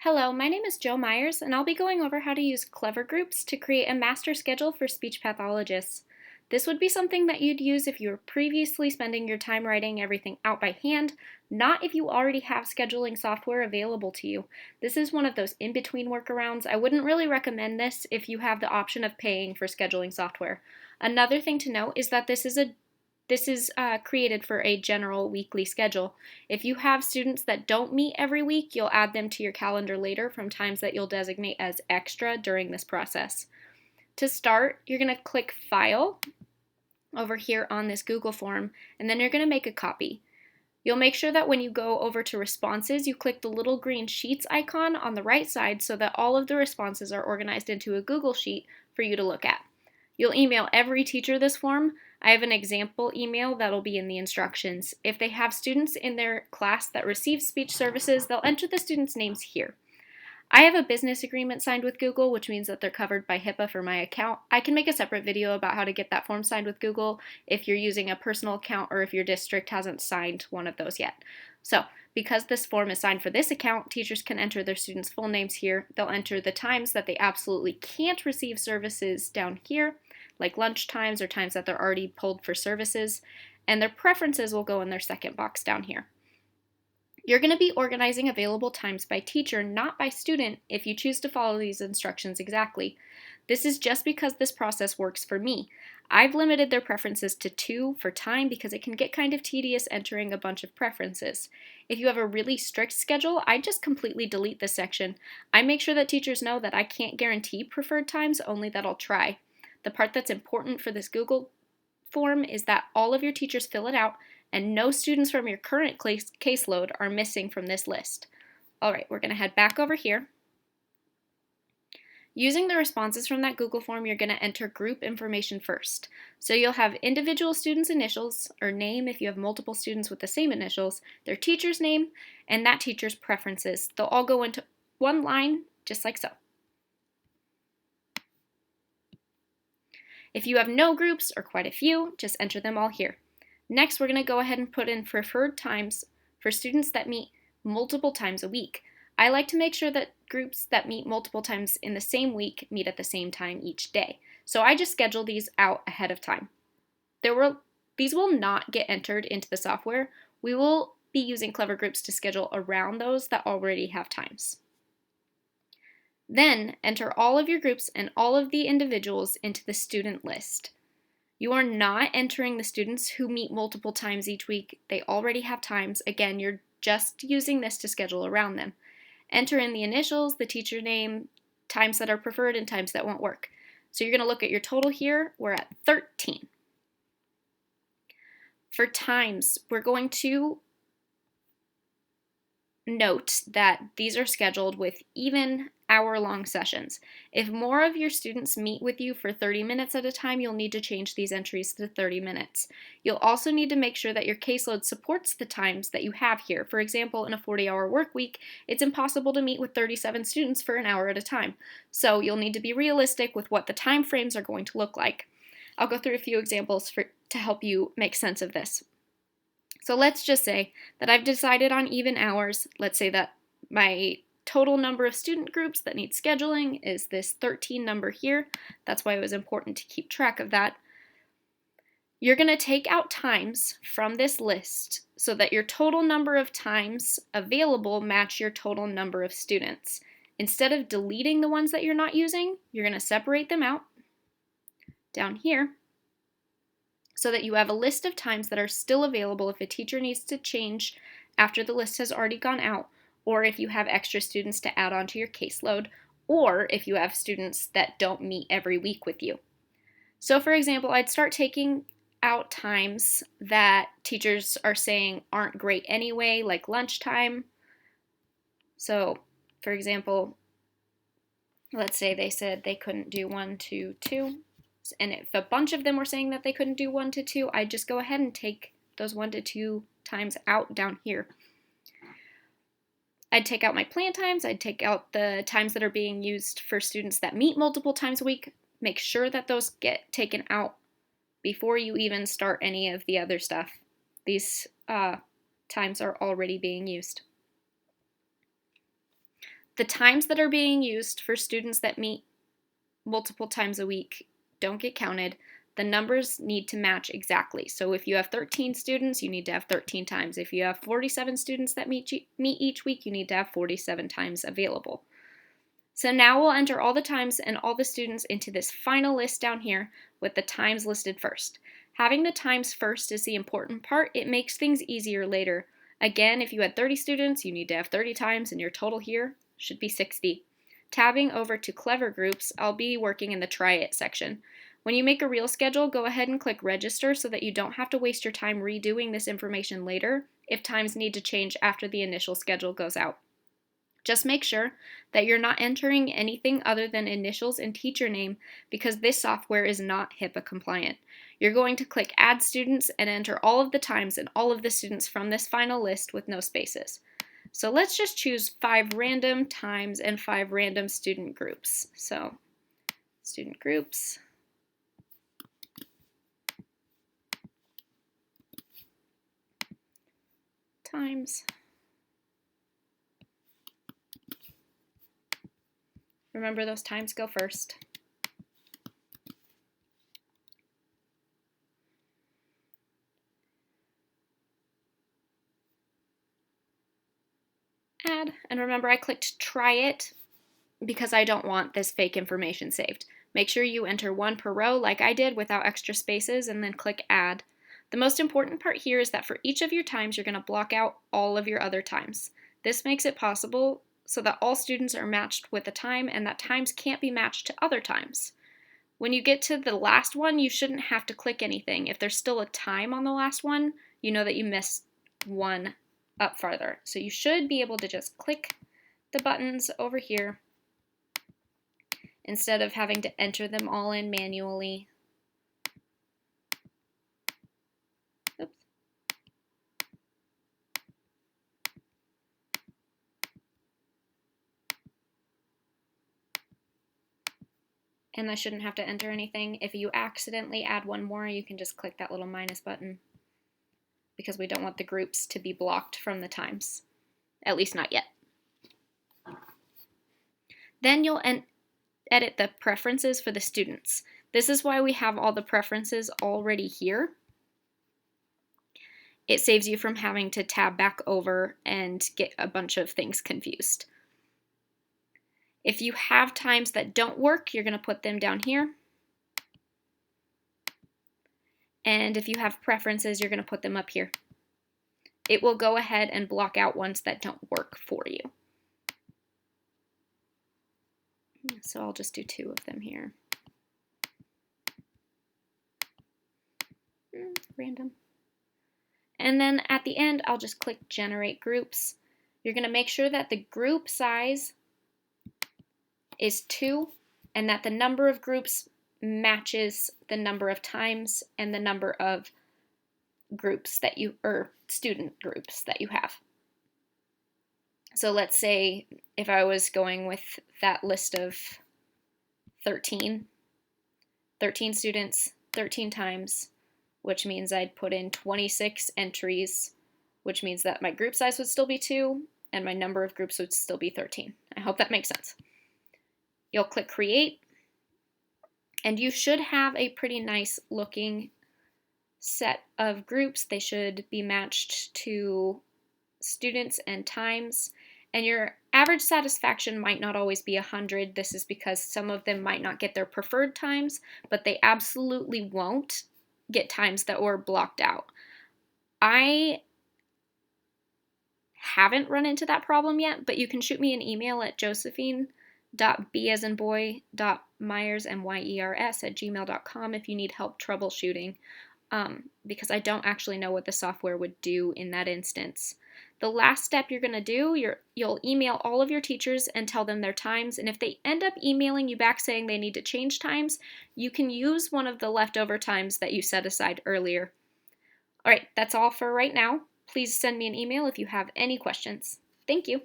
Hello, my name is Jo Myers, and I'll be going over how to use Clever Groups to create a master schedule for speech pathologists. This would be something that you'd use if you were previously spending your time writing everything out by hand, not if you already have scheduling software available to you. This is one of those in-between workarounds. I wouldn't really recommend this if you have the option of paying for scheduling software. Another thing to note is that this is created for a general weekly schedule. If you have students that don't meet every week, you'll add them to your calendar later from times that you'll designate as extra during this process. To start, you're going to click File over here on this Google form, and then you're going to make a copy. You'll make sure that when you go over to responses, you click the little green Sheets icon on the right side so that all of the responses are organized into a Google Sheet for you to look at. You'll email every teacher this form. I have an example email that'll be in the instructions. If they have students in their class that receive speech services, they'll enter the students' names here. I have a business agreement signed with Google, which means that they're covered by HIPAA for my account. I can make a separate video about how to get that form signed with Google if you're using a personal account or if your district hasn't signed one of those yet. So, because this form is signed for this account, teachers can enter their students' full names here. They'll enter the times that they absolutely can't receive services down here, like lunch times or times that they're already pulled for services, and their preferences will go in their second box down here. You're going to be organizing available times by teacher, not by student, if you choose to follow these instructions exactly. This is just because this process works for me. I've limited their preferences to 2 for time because it can get kind of tedious entering a bunch of preferences. If you have a really strict schedule, I just completely delete this section. I make sure that teachers know that I can't guarantee preferred times, only that I'll try. The part that's important for this Google form is that all of your teachers fill it out and no students from your current caseload are missing from this list. All right, we're going to head back over here. Using the responses from that Google form, you're going to enter group information first. So you'll have individual students' initials, or name if you have multiple students with the same initials, their teacher's name, and that teacher's preferences. They'll all go into one line, just like so. If you have no groups, or quite a few, just enter them all here. Next, we're going to go ahead and put in preferred times for students that meet multiple times a week. I like to make sure that groups that meet multiple times in the same week meet at the same time each day. So I just schedule these out ahead of time. These will not get entered into the software. We will be using Clever Groups to schedule around those that already have times. Then enter all of your groups and all of the individuals into the student list. You are not entering the students who meet multiple times each week. They already have times. Again, you're just using this to schedule around them. Enter in the initials, the teacher name, times that are preferred, and times that won't work. So you're going to look at your total here. We're at 13. For times, we're going to note that these are scheduled with even hour-long sessions. If more of your students meet with you for 30 minutes at a time, you'll need to change these entries to 30 minutes. You'll also need to make sure that your caseload supports the times that you have here. For example, in a 40-hour work week, it's impossible to meet with 37 students for an hour at a time. So you'll need to be realistic with what the time frames are going to look like. I'll go through a few examples to help you make sense of this. So let's just say that I've decided on even hours. Let's say that my total number of student groups that need scheduling is this 13 number here. That's why it was important to keep track of that. You're going to take out times from this list so that your total number of times available match your total number of students. Instead of deleting the ones that you're not using, you're going to separate them out down here, so that you have a list of times that are still available if a teacher needs to change after the list has already gone out, or if you have extra students to add onto your caseload, or if you have students that don't meet every week with you. So for example, I'd start taking out times that teachers are saying aren't great anyway, like lunchtime. So for example, let's say they said they couldn't do 1 to 2. And if a bunch of them were saying that they couldn't do 1 to 2, I'd just go ahead and take those 1 to 2 times out down here. I'd take out my plan times, I'd take out the times that are being used for students that meet multiple times a week. Make sure that those get taken out before you even start any of the other stuff. These times are already being used. The times that are being used for students that meet multiple times a week don't get counted. The numbers need to match exactly. So if you have 13 students, you need to have 13 times. If you have 47 students that meet each week, you need to have 47 times available. So now we'll enter all the times and all the students into this final list down here with the times listed first. Having the times first is the important part. It makes things easier later. Again, if you had 30 students, you need to have 30 times, and your total here should be 60. Tabbing over to Clever Groups, I'll be working in the Try It section. When you make a real schedule, go ahead and click Register so that you don't have to waste your time redoing this information later if times need to change after the initial schedule goes out. Just make sure that you're not entering anything other than initials and teacher name because this software is not HIPAA compliant. You're going to click Add Students and enter all of the times and all of the students from this final list with no spaces. So let's just choose 5 random times and 5 random student groups. So student groups. Times. Remember, those times go first. Add, and remember I clicked Try It because I don't want this fake information saved. Make sure you enter 1 per row like I did without extra spaces and then click Add. The most important part here is that for each of your times, you're going to block out all of your other times. This makes it possible so that all students are matched with a time and that times can't be matched to other times. When you get to the last one, you shouldn't have to click anything. If there's still a time on the last one, you know that you missed one up farther. So you should be able to just click the buttons over here instead of having to enter them all in manually. Oops. And I shouldn't have to enter anything. If you accidentally add one more, you can just click that little minus button because we don't want the groups to be blocked from the times, at least not yet. Then you'll edit the preferences for the students. This is why we have all the preferences already here. It saves you from having to tab back over and get a bunch of things confused. If you have times that don't work, you're going to put them down here. And if you have preferences, you're going to put them up here. It will go ahead and block out ones that don't work for you. So I'll just do 2 of them here. Random. And then at the end, I'll just click Generate Groups. You're going to make sure that the group size is 2 and that the number of groups matches the number of times and the number of groups that you, or student groups that you have. So let's say if I was going with that list of 13 students, 13 times, which means I'd put in 26 entries, which means that my group size would still be 2 and my number of groups would still be 13. I hope that makes sense. You'll click Create, and you should have a pretty nice looking set of groups. They should be matched to students and times, and your average satisfaction might not always be 100. This is because some of them might not get their preferred times, but they absolutely won't get times that were blocked out. I haven't run into that problem yet, but you can shoot me an email at josephine.b@myers@gmail.com if you need help troubleshooting, because I don't actually know what the software would do in that instance. The last step you're going to do, you'll email all of your teachers and tell them their times, and if they end up emailing you back saying they need to change times, you can use one of the leftover times that you set aside earlier. All right, that's all for right now. Please send me an email if you have any questions. Thank you.